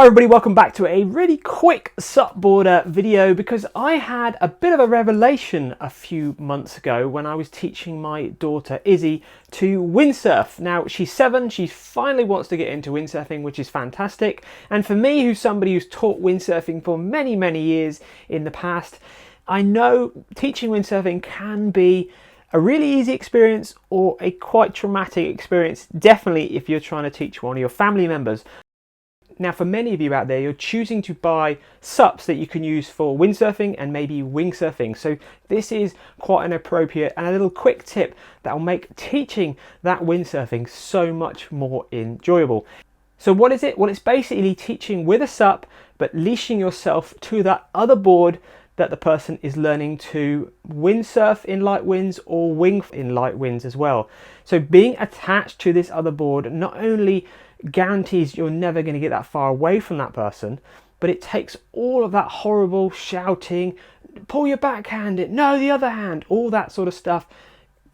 Hi everybody, welcome back to a really quick SUPboarder video because I had a bit of a revelation a few months ago when I was teaching my daughter Izzy to windsurf. Now she's 7, she finally wants to get into windsurfing, which is fantastic. And for me, who's somebody who's taught windsurfing for many years in the past, I know teaching windsurfing can be a really easy experience or a quite traumatic experience, definitely if you're trying to teach one of your family members. Now, for many of you out there, you're choosing to buy SUPs that you can use for windsurfing and maybe wingsurfing. So this is quite an appropriate and a little quick tip that will make teaching that windsurfing so much more enjoyable. So what is it? Well, it's basically teaching with a SUP, but leashing yourself to that other board that the person is learning to windsurf in light winds or wing in light winds as well. So being attached to this other board not only guarantees you're never going to get that far away from that person, but it takes all of that horrible shouting, pull your backhand, no, the other hand, all that sort of stuff.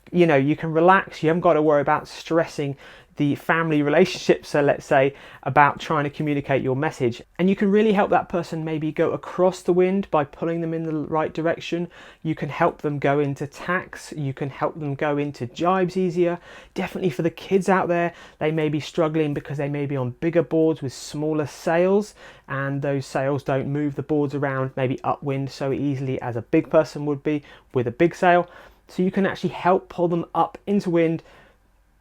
You know, you can relax, you haven't got to worry about stressing the family relationship, so let's say, about trying to communicate your message. And you can really help that person maybe go across the wind by pulling them in the right direction. You can help them go into tacks, you can help them go into jibes easier. Definitely for the kids out there, they may be struggling because they may be on bigger boards with smaller sails, and those sails don't move the boards around maybe upwind so easily as a big person would be with a big sail. So you can actually help pull them up into wind,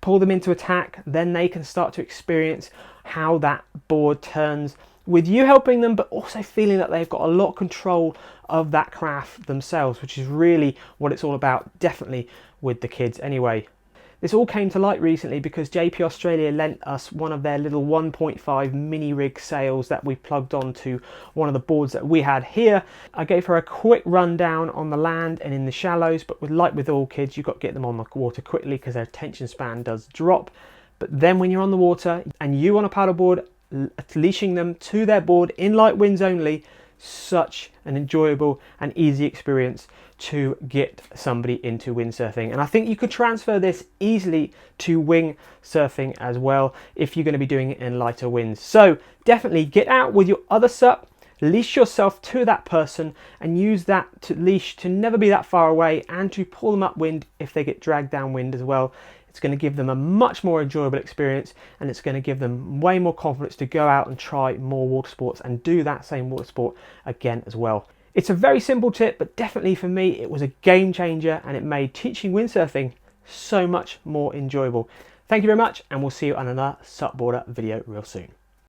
pull them into attack, then they can start to experience how that board turns with you helping them, but also feeling that they've got a lot of control of that craft themselves, which is really what it's all about, definitely with the kids anyway. This all came to light recently because JP Australia lent us one of their little 1.5 mini rig sails that we plugged onto one of the boards that we had here. I gave her a quick rundown on the land and in the shallows, but like with all kids, you've got to get them on the water quickly because their attention span does drop. But then when you're on the water and you on a paddleboard, leashing them to their board in light winds only, such an enjoyable and easy experience to get somebody into windsurfing. And I think you could transfer this easily to wing surfing as well if you're going to be doing it in lighter winds. So definitely get out with your other SUP, leash yourself to that person and use that to leash to never be that far away and to pull them upwind if they get dragged downwind as well. It's going to give them a much more enjoyable experience, and it's going to give them way more confidence to go out and try more water sports and do that same water sport again as well. It's a very simple tip, but definitely for me it was a game changer and it made teaching windsurfing so much more enjoyable. Thank you very much, and we'll see you on another SUPboarder video real soon.